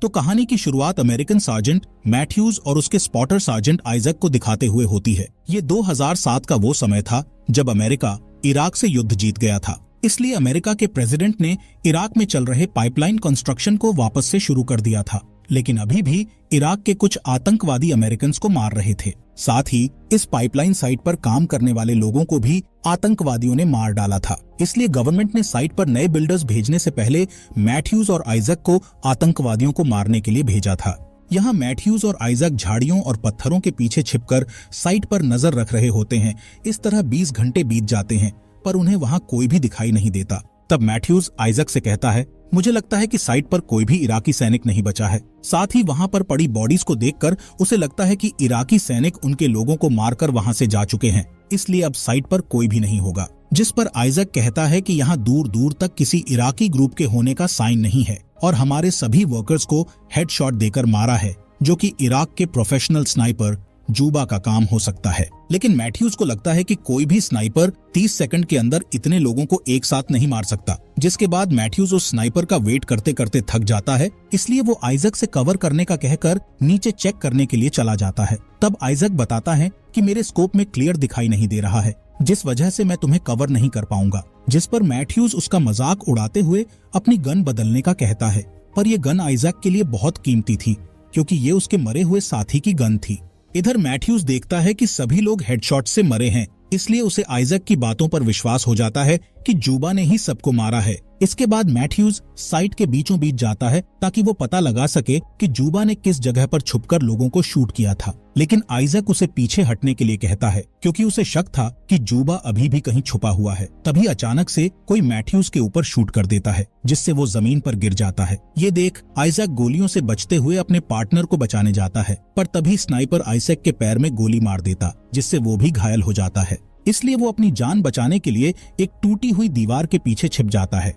तो कहानी की शुरुआत अमेरिकन सार्जेंट मैथ्यूज और उसके स्पॉटर सार्जेंट आइजक को दिखाते हुए होती है। ये 2007 का वो समय था जब अमेरिका इराक से युद्ध जीत गया था। इसलिए अमेरिका के प्रेसिडेंट ने इराक में चल रहे पाइपलाइन कंस्ट्रक्शन को वापस से शुरू कर दिया था। लेकिन अभी भी इराक के कुछ आतंकवादी अमेरिकन को मार रहे थे। साथ ही इस पाइपलाइन साइट पर काम करने वाले लोगों को भी आतंकवादियों ने मार डाला था। इसलिए गवर्नमेंट ने साइट पर नए बिल्डर्स भेजने से पहले मैथ्यूज और आइजक को आतंकवादियों को मारने के लिए भेजा था। यहाँ मैथ्यूज और आइजक झाड़ियों और पत्थरों के पीछे छिपकर साइट पर नजर रख रहे होते हैं। इस तरह 20 घंटे बीत जाते हैं, पर उन्हें वहाँ कोई भी दिखाई नहीं देता। तब मैथ्यूज आइजक से कहता है, मुझे लगता है कि साइट पर कोई भी इराकी सैनिक नहीं बचा है। साथ ही वहाँ पर पड़ी बॉडीज को देखकर उसे लगता है कि इराकी सैनिक उनके लोगों को मारकर वहाँ से जा चुके हैं, इसलिए अब साइट पर कोई भी नहीं होगा। जिस पर आइजक कहता है कि यहाँ दूर दूर तक किसी इराकी ग्रुप के होने का साइन नहीं है और हमारे सभी वर्कर्स को हेडशॉट देकर मारा है, जो कि इराक के प्रोफेशनल स्नाइपर जूबा का काम हो सकता है। लेकिन मैथ्यूज को लगता है कि कोई भी स्नाइपर 30 सेकंड के अंदर इतने लोगों को एक साथ नहीं मार सकता। जिसके बाद मैथ्यूज उस स्नाइपर का वेट करते करते थक जाता है, इसलिए वो आइजक से कवर करने का कहकर नीचे चेक करने के लिए चला जाता है। तब आइजक बताता है कि मेरे स्कोप में क्लियर दिखाई नहीं दे रहा है, जिस वजह से मैं तुम्हें कवर नहीं कर पाऊंगा। जिस पर मैथ्यूज उसका मजाक उड़ाते हुए अपनी गन बदलने का कहता है, पर यह गन आइजक के लिए बहुत कीमती थी क्योंकि ये उसके मरे हुए साथी की गन थी। इधर मैथ्यूज देखता है कि सभी लोग हेडशॉट से मरे हैं, इसलिए उसे आइजक की बातों पर विश्वास हो जाता है कि जूबा ने ही सबको मारा है। इसके बाद मैथ्यूज साइट के बीचों बीच जाता है ताकि वो पता लगा सके कि जूबा ने किस जगह पर छुपकर लोगों को शूट किया था। लेकिन आइजक उसे पीछे हटने के लिए कहता है क्योंकि उसे शक था कि जूबा अभी भी कहीं छुपा हुआ है। तभी अचानक से कोई मैथ्यूज के ऊपर शूट कर देता है, जिससे वो जमीन पर गिर जाता है। ये देख आइजक गोलियों से बचते हुए अपने पार्टनर को बचाने जाता है, पर तभी स्नाइपर आइजक के पैर में गोली मार देता, जिससे वो भी घायल हो जाता है। इसलिए वो अपनी जान बचाने के लिए एक टूटी हुई दीवार के पीछे छिप जाता है।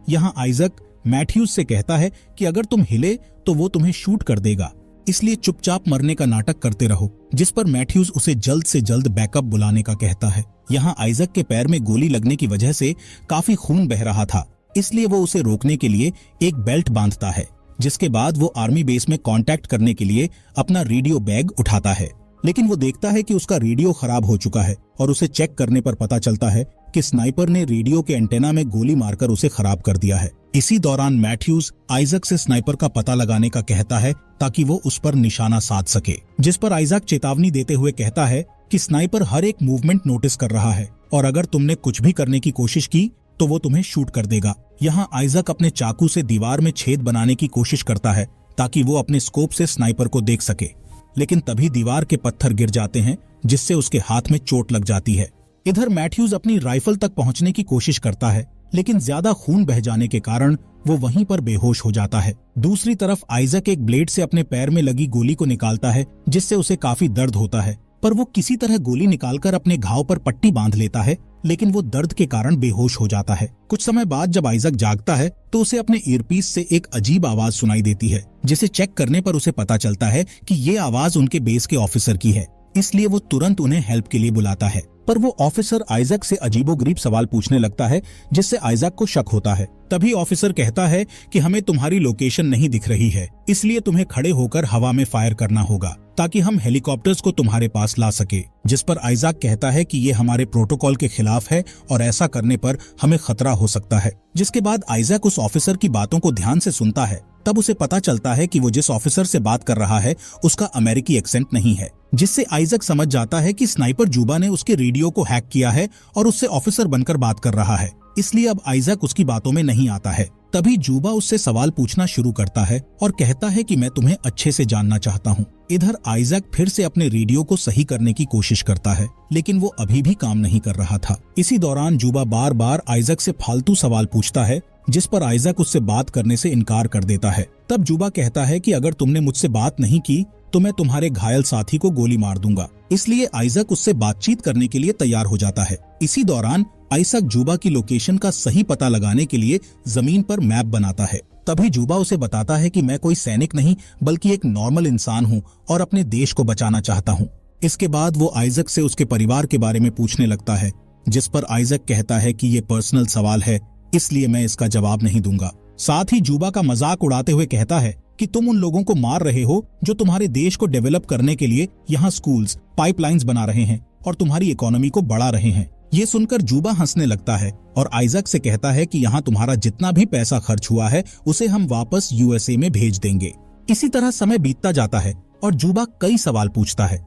यहाँ आइजक मैथ्यूज से कहता है कि अगर तुम हिले तो वो तुम्हें शूट कर देगा, इसलिए चुपचाप मरने का नाटक करते रहो। जिस पर मैथ्यूज उसे जल्द से जल्द बैकअप बुलाने का कहता है। यहाँ आइजक के पैर में गोली लगने की वजह से काफी खून बह रहा था, इसलिए वो उसे रोकने के लिए एक बेल्ट बांधता है। जिसके बाद वो आर्मी बेस में कांटेक्ट करने के लिए अपना रेडियो बैग उठाता है, लेकिन वो देखता है कि उसका रेडियो खराब हो चुका है और उसे चेक करने पर पता चलता है कि स्नाइपर ने रेडियो के एंटेना में गोली मारकर उसे खराब कर दिया है। इसी दौरान मैथ्यूज आइजक से स्नाइपर का पता लगाने का कहता है ताकि वो उस पर निशाना साध सके। जिस पर आइजक चेतावनी देते हुए कहता है कि स्नाइपर हर एक मूवमेंट नोटिस कर रहा है और अगर तुमने कुछ भी करने की कोशिश की तो वो तुम्हें शूट कर देगा। यहाँ आइजक अपने चाकू से दीवार में छेद बनाने की कोशिश करता है ताकि वो अपने स्कोप से स्नाइपर को देख सके, लेकिन तभी दीवार के पत्थर गिर जाते हैं, जिससे उसके हाथ में चोट लग जाती है। इधर मैथ्यूज अपनी राइफल तक पहुंचने की कोशिश करता है, लेकिन ज्यादा खून बह जाने के कारण वो वहीं पर बेहोश हो जाता है। दूसरी तरफ आइजक एक ब्लेड से अपने पैर में लगी गोली को निकालता है, जिससे उसे काफी दर्द होता है, पर वो किसी तरह गोली निकालकर अपने घाव पर पट्टी बांध लेता है, लेकिन वो दर्द के कारण बेहोश हो जाता है। कुछ समय बाद जब आइजक जागता है तो उसे अपने ईयरपीस से एक अजीब आवाज सुनाई देती है, जिसे चेक करने पर उसे पता चलता है कि ये आवाज उनके बेस के ऑफिसर की है। इसलिए वो तुरंत उन्हें हेल्प के लिए बुलाता है, पर वो ऑफिसर आइजक से अजीबोगरीब सवाल पूछने लगता है, जिससे आइजक को शक होता है। तभी ऑफिसर कहता है कि हमें तुम्हारी लोकेशन नहीं दिख रही है, इसलिए तुम्हें खड़े होकर हवा में फायर करना होगा ताकि हम हेलीकॉप्टर्स को तुम्हारे पास ला सके। जिस पर आइजक कहता है कि ये हमारे प्रोटोकॉल के खिलाफ है और ऐसा करने पर हमें खतरा हो सकता है। जिसके बाद आइजक उस ऑफिसर की बातों को ध्यान से सुनता है। तब उसे पता चलता है कि वो जिस ऑफिसर से बात कर रहा है उसका अमेरिकी एक्सेंट नहीं है, जिससे आइजक समझ जाता है कि स्नाइपर जूबा ने उसके रेडियो को हैक किया है और उससे ऑफिसर बनकर बात कर रहा है, इसलिए अब आइजक उसकी बातों में नहीं आता है। तभी जूबा उससे सवाल पूछना शुरू करता है और कहता है कि मैं तुम्हें अच्छे से जानना चाहता हूँ। इधर आइजक फिर से अपने रेडियो को सही करने की कोशिश करता है, लेकिन वो अभी भी काम नहीं कर रहा था। इसी दौरान जूबा बार बार आइजक से फालतू सवाल पूछता है, जिस पर आइजक उससे बात करने से इनकार कर देता है। तब जूबा कहता है कि अगर तुमने मुझसे बात नहीं की तो मैं तुम्हारे घायल साथी को गोली मार दूंगा। इसलिए आइजक उससे बातचीत करने के लिए तैयार हो जाता है। इसी दौरान आइजक जूबा की लोकेशन का सही पता लगाने के लिए जमीन पर मैप बनाता है। तभी जूबा उसे बताता है कि मैं कोई सैनिक नहीं बल्कि एक नॉर्मल इंसान हूँ और अपने देश को बचाना चाहता हूँ। इसके बाद वो आइजक से उसके परिवार के बारे में पूछने लगता है, जिस पर आइजक कहता है कि ये पर्सनल सवाल है, इसलिए मैं इसका जवाब नहीं दूंगा। साथ ही जूबा का मजाक उड़ाते हुए कहता है कि तुम उन लोगों को मार रहे हो जो तुम्हारे देश को डेवलप करने के लिए यहाँ स्कूल्स, पाइपलाइंस बना रहे हैं और तुम्हारी इकोनॉमी को बढ़ा रहे हैं। ये सुनकर जूबा हंसने लगता है और आइजैक से कहता है कि यहाँ तुम्हारा जितना भी पैसा खर्च हुआ है उसे हम वापस यूएसए में भेज देंगे। इसी तरह समय बीतता जाता है और जूबा कई सवाल पूछता है,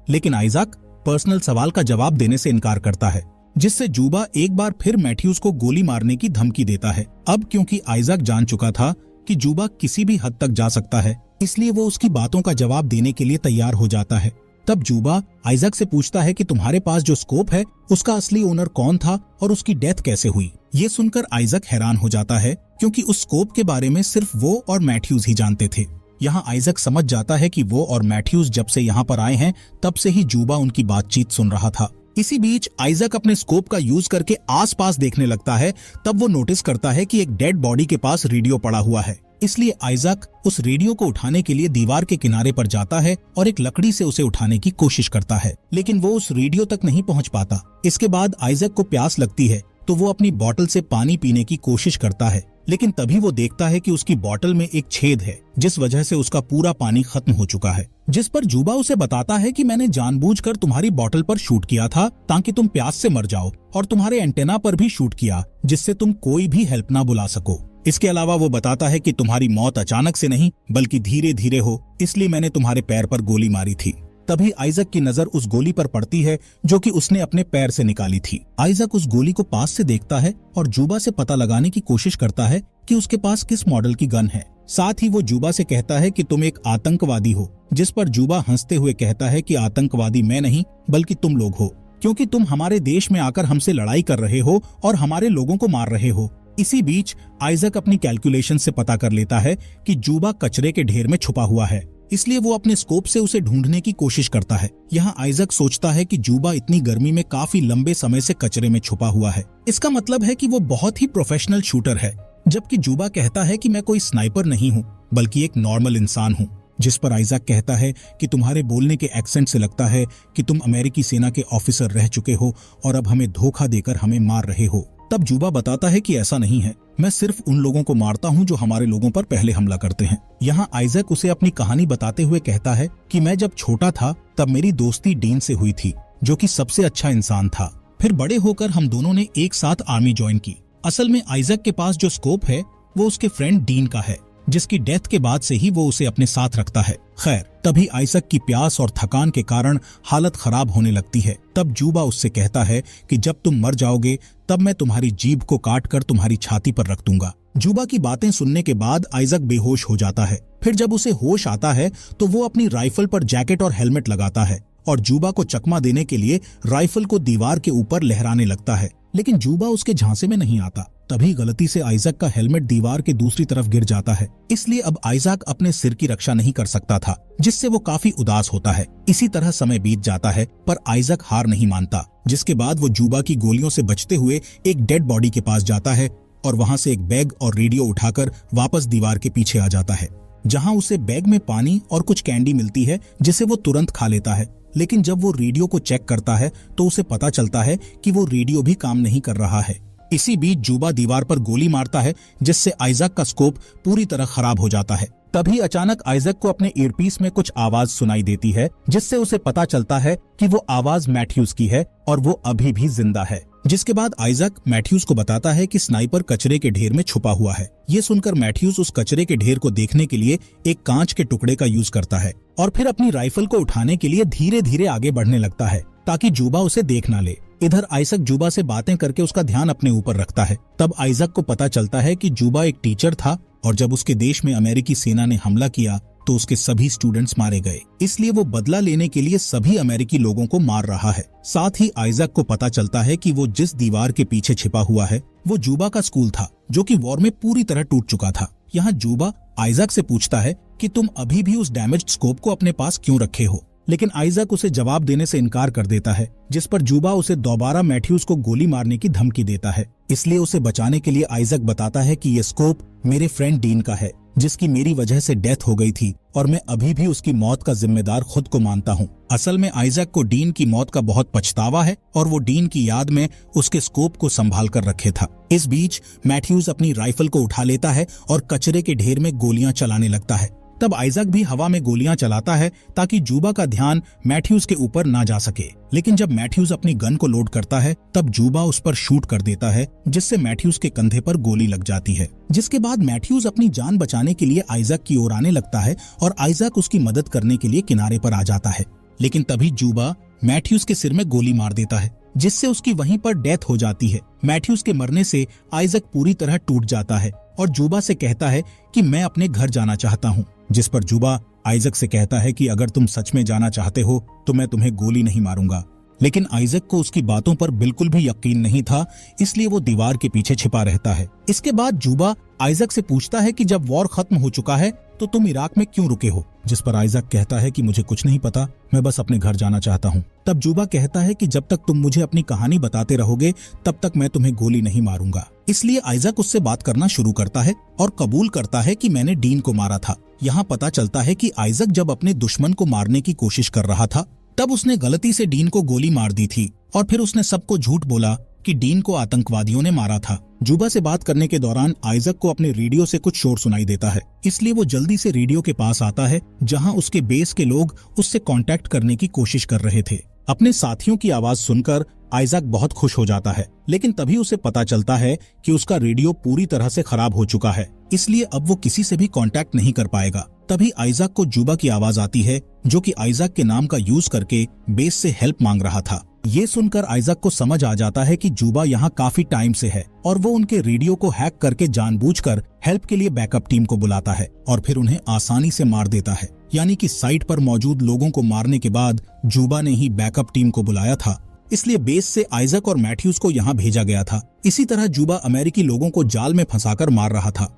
लेकिन आइजैक पर्सनल सवाल का जवाब देने से इनकार करता है, जिससे जूबा एक बार फिर मैथ्यूज को गोली मारने की धमकी देता है। अब क्योंकि आइजैक जान चुका था कि जूबा किसी भी हद तक जा सकता है, इसलिए वो उसकी बातों का जवाब देने के लिए तैयार हो जाता है। तब जूबा आइजैक से पूछता है कि तुम्हारे पास जो स्कोप है उसका असली ओनर कौन था और उसकी डेथ कैसे हुई। ये सुनकर आइजैक हैरान हो जाता है, क्योंकि उस स्कोप के बारे में सिर्फ वो और मैथ्यूज ही जानते थे। यहाँ आइजैक समझ जाता है कि वो और मैथ्यूज जब से यहाँ पर आए हैं तब से ही जूबा उनकी बातचीत सुन रहा था। इसी बीच आइजैक अपने स्कोप का यूज करके आसपास देखने लगता है। तब वो नोटिस करता है कि एक डेड बॉडी के पास रेडियो पड़ा हुआ है। इसलिए आइजैक उस रेडियो को उठाने के लिए दीवार के किनारे पर जाता है और एक लकड़ी से उसे उठाने की कोशिश करता है, लेकिन वो उस रेडियो तक नहीं पहुंच पाता। इसके बाद आइजैक को प्यास लगती है तो वो अपनी बोतल से पानी पीने की कोशिश करता है, लेकिन तभी वो देखता है कि उसकी बोतल में एक छेद है, जिस वजह से उसका पूरा पानी खत्म हो चुका है। जिस पर जूबा उसे बताता है कि मैंने जानबूझकर तुम्हारी बोतल पर शूट किया था ताकि तुम प्यास से मर जाओ, और तुम्हारे एंटेना पर भी शूट किया जिससे तुम कोई भी हेल्प ना बुला सको। इसके अलावा वो बताता है कि तुम्हारी मौत अचानक से नहीं बल्कि धीरे धीरे हो, इसलिए मैंने तुम्हारे पैर पर गोली मारी थी। तभी आइजैक की नजर उस गोली पर पड़ती है जो कि उसने अपने पैर से निकाली थी। आइजैक उस गोली को पास से देखता है और जूबा से पता लगाने की कोशिश करता है कि उसके पास किस मॉडल की गन है। साथ ही वो जूबा से कहता है कि तुम एक आतंकवादी हो, जिस पर जूबा हंसते हुए कहता है कि आतंकवादी मैं नहीं बल्कि तुम लोग हो, क्योंकि तुम हमारे देश में आकर हमसे लड़ाई कर रहे हो और हमारे लोगों को मार रहे हो। इसी बीच आइजैक अपनी कैलकुलेशन से पता कर लेता है कि जूबा कचरे के ढेर में छुपा हुआ है, इसलिए वो अपने स्कोप से उसे ढूंढने की कोशिश करता है। यहाँ आइजैक सोचता है कि जूबा इतनी गर्मी में काफी लंबे समय से कचरे में छुपा हुआ है, इसका मतलब है कि वो बहुत ही प्रोफेशनल शूटर है, जबकि जूबा कहता है कि मैं कोई स्नाइपर नहीं हूँ बल्कि एक नॉर्मल इंसान हूँ। जिस पर आइजैक कहता है कि तुम्हारे बोलने के एक्सेंट से लगता है कि तुम अमेरिकी सेना के ऑफिसर रह चुके हो और अब हमें धोखा देकर हमें मार रहे हो। तब जूबा बताता है कि ऐसा नहीं है, मैं सिर्फ उन लोगों को मारता हूं जो हमारे लोगों पर पहले हमला करते हैं। यहाँ आइजैक उसे अपनी कहानी बताते हुए कहता है कि मैं जब छोटा था तब मेरी दोस्ती डीन से हुई थी, जो कि सबसे अच्छा इंसान था। फिर बड़े होकर हम दोनों ने एक साथ आर्मी ज्वाइन की। असल में आइजैक के पास जो स्कोप है वो उसके फ्रेंड डीन का है, जिसकी डेथ के बाद से ही वो उसे अपने साथ रखता है। खैर, तभी आइजैक की प्यास और थकान के कारण हालत खराब होने लगती है। तब जूबा उससे कहता है कि जब तुम मर जाओगे तब मैं तुम्हारी जीभ को काट कर तुम्हारी छाती पर रख दूंगा। जूबा की बातें सुनने के बाद आइजैक बेहोश हो जाता है। फिर जब उसे होश आता है तो वो अपनी राइफल पर जैकेट और हेलमेट लगाता है और जूबा को चकमा देने के लिए राइफल को दीवार के ऊपर लहराने लगता है, लेकिन जूबा उसके झांसे में नहीं आता। तभी गलती से आइजैक का हेलमेट दीवार के दूसरी तरफ गिर जाता है, इसलिए अब आइजैक अपने सिर की रक्षा नहीं कर सकता था, जिससे वो काफी उदास होता है। इसी तरह समय बीत जाता है पर आइजैक हार नहीं मानता, जिसके बाद वो जूबा की गोलियों से बचते हुए एक डेड बॉडी के पास जाता है और वहां से एक बैग और रेडियो उठाकर वापस दीवार के पीछे आ जाता है, जहां उसे बैग में पानी और कुछ कैंडी मिलती है जिसे वो तुरंत खा लेता है। लेकिन जब वो रेडियो को चेक करता है तो उसे पता चलता है कि वो रेडियो भी काम नहीं कर रहा है। इसी बीच जूबा दीवार पर गोली मारता है, जिससे आइजैक का स्कोप पूरी तरह खराब हो जाता है। तभी अचानक आइजैक को अपने ईयरपीस में कुछ आवाज सुनाई देती है, जिससे उसे पता चलता है कि वो आवाज मैथ्यूज की है और वो अभी भी जिंदा है। जिसके बाद आइजैक मैथ्यूज को बताता है कि स्नाइपर कचरे के ढेर में छुपा हुआ है। ये सुनकर मैथ्यूज उस कचरे के ढेर को देखने के लिए एक कांच के टुकड़े का यूज करता है और फिर अपनी राइफल को उठाने के लिए धीरे धीरे आगे बढ़ने लगता है ताकि जूबा उसे देख ना ले। इधर आइजैक जूबा से बातें करके उसका ध्यान अपने ऊपर रखता है। तब आइजैक को पता चलता है कि जूबा एक टीचर था और जब उसके देश में अमेरिकी सेना ने हमला किया तो उसके सभी स्टूडेंट्स मारे गए, इसलिए वो बदला लेने के लिए सभी अमेरिकी लोगों को मार रहा है। साथ ही आइजैक को पता चलता है कि वो जिस दीवार के पीछे छिपा हुआ है वो जूबा का स्कूल था, जो कि वॉर में पूरी तरह टूट चुका था। यहाँ जूबा आइजैक से पूछता है कि तुम अभी भी उस डैमेज्ड स्कोप को अपने पास क्यों रखे हो, लेकिन आइजैक उसे जवाब देने से इनकार कर देता है, जिस पर जूबा उसे दोबारा मैथ्यूज को गोली मारने की धमकी देता है। इसलिए उसे बचाने के लिए आइजैक बताता है कि ये स्कोप मेरे फ्रेंड डीन का है, जिसकी मेरी वजह से डेथ हो गई थी और मैं अभी भी उसकी मौत का जिम्मेदार खुद को मानता हूँ। असल में आइजैक को डीन की मौत का बहुत पछतावा है और वो डीन की याद में उसके स्कोप को संभाल कर रखे था। इस बीच मैथ्यूज अपनी राइफल को उठा लेता है और कचरे के ढेर में गोलियां चलाने लगता है। तब आइजैक भी हवा में गोलियां चलाता है ताकि जूबा का ध्यान मैथ्यूज के ऊपर ना जा सके। लेकिन जब मैथ्यूज अपनी गन को लोड करता है तब जूबा उस पर शूट कर देता है, जिससे मैथ्यूज के कंधे पर गोली लग जाती है। जिसके बाद मैथ्यूज अपनी जान बचाने के लिए आइजैक की ओर आने लगता है और आइजैक उसकी मदद करने के लिए किनारे पर आ जाता है। लेकिन तभी जूबा मैथ्यूज के सिर में गोली मार देता है, जिससे उसकी वहीं पर डेथ हो जाती है। मैथ्यूज के मरने से आइजैक पूरी तरह टूट जाता है और जूबा से कहता है कि मैं अपने घर जाना चाहता हूँ। जिस पर जूबा आइजैक से कहता है कि अगर तुम सच में जाना चाहते हो तो मैं तुम्हें गोली नहीं मारूंगा। लेकिन आइजैक को उसकी बातों पर बिल्कुल भी यकीन नहीं था, इसलिए वो दीवार के पीछे छिपा रहता है। इसके बाद जूबा आइजैक से पूछता है कि जब वॉर खत्म हो चुका है तो तुम इराक में क्यों रुके हो? जिस पर आइजैक कहता है कि मुझे कुछ नहीं पता, मैं बस अपने घर जाना चाहता हूँ। तब जूबा कहता है कि जब तक तुम मुझे अपनी कहानी बताते रहोगे तब तक मैं तुम्हें गोली नहीं मारूंगा। इसलिए आइजैक उससे बात करना शुरू करता है और कबूल करता है कि मैंने डीन को मारा था। यहाँ पता चलता है कि आइजैक जब अपने दुश्मन को मारने की कोशिश कर रहा था तब उसने गलती से डीन को गोली मार दी थी और फिर उसने सबको झूठ बोला कि डीन को आतंकवादियों ने मारा था। जूबा से बात करने के दौरान आइजैक को अपने रेडियो से कुछ शोर सुनाई देता है, इसलिए वो जल्दी से रेडियो के पास आता है जहां उसके बेस के लोग उससे कांटेक्ट करने की कोशिश कर रहे थे। अपने साथियों की आवाज सुनकर आइजैक बहुत खुश हो जाता है, लेकिन तभी उसे पता चलता है कि उसका रेडियो पूरी तरह से खराब हो चुका है, इसलिए अब वो किसी से भी कांटेक्ट नहीं कर पाएगा। तभी आइजैक को जूबा की आवाज आती है, जो कि आइजैक के नाम का यूज करके बेस से हेल्प मांग रहा था। ये सुनकर आइजैक को समझ आ जाता है कि जूबा यहाँ काफी टाइम से है और वो उनके रेडियो को हैक करके जानबूझकर हेल्प के लिए बैकअप टीम को बुलाता है और फिर उन्हें आसानी से मार देता है। यानी कि साइट पर मौजूद लोगों को मारने के बाद जूबा ने ही बैकअप टीम को बुलाया था, इसलिए बेस से आइजैक और मैथ्यूज को यहाँ भेजा गया था। इसी तरह जूबा अमेरिकी लोगों को जाल में फंसाकर मार रहा था।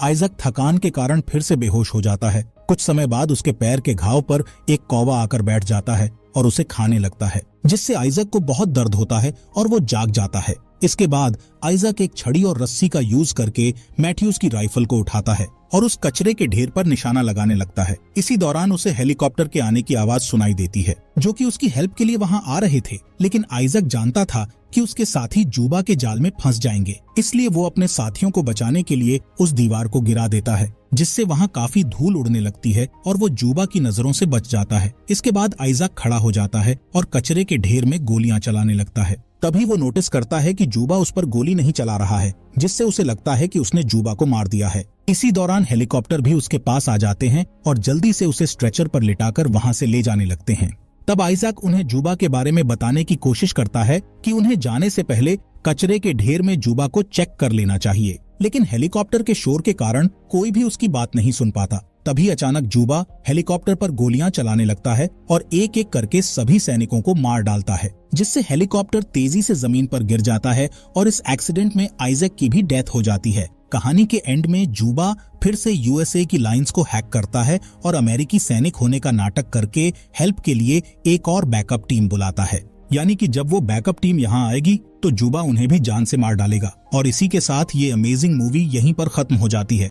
आइजैक थकान के कारण फिर से बेहोश हो जाता है। कुछ समय बाद उसके पैर के घाव पर एक कौवा आकर बैठ जाता है और उसे खाने लगता है, जिससे आइजैक को बहुत दर्द होता है और वो जाग जाता है। इसके बाद आइजैक एक छड़ी और रस्सी का यूज करके मैथ्यूज की राइफल को उठाता है और उस कचरे के ढेर पर निशाना लगाने लगता है। इसी दौरान उसे हेलीकॉप्टर के आने की आवाज सुनाई देती है, जो कि उसकी हेल्प के लिए वहां आ रहे थे। लेकिन आइजैक जानता था कि उसके साथी जूबा के जाल में फंस जाएंगे, इसलिए वो अपने साथियों को बचाने के लिए उस दीवार को गिरा देता है, जिससे वहां काफी धूल उड़ने लगती है और वो जूबा की नजरों से बच जाता है। इसके बाद आइजैक खड़ा हो जाता है और कचरे के ढेर में गोलियां चलाने लगता है। तभी वो नोटिस करता है कि जूबा उस पर गोली नहीं चला रहा है, जिससे उसे लगता है कि उसने जूबा को मार दिया है। इसी दौरान हेलीकॉप्टर भी उसके पास आ जाते हैं और जल्दी से उसे स्ट्रेचर पर लिटाकर वहां से ले जाने लगते हैं। तब आइजैक उन्हें जूबा के बारे में बताने की कोशिश करता है कि उन्हें जाने से पहले कचरे के ढेर में जूबा को चेक कर लेना चाहिए, लेकिन हेलीकॉप्टर के शोर के कारण कोई भी उसकी बात नहीं सुन पाता। तभी अचानक जूबा हेलीकॉप्टर पर गोलियां चलाने लगता है और एक एक करके सभी सैनिकों को मार डालता है, जिससे हेलीकॉप्टर तेजी से जमीन पर गिर जाता है और इस एक्सीडेंट में आइजैक की भी डेथ हो जाती है। कहानी के एंड में जूबा फिर से यूएसए की लाइंस को हैक करता है और अमेरिकी सैनिक होने का नाटक करके हेल्प के लिए एक और बैकअप टीम बुलाता है। यानी कि जब वो बैकअप टीम यहाँ आएगी तो जूबा उन्हें भी जान से मार डालेगा। और इसी के साथ ये अमेजिंग मूवी यहीं पर खत्म हो जाती है।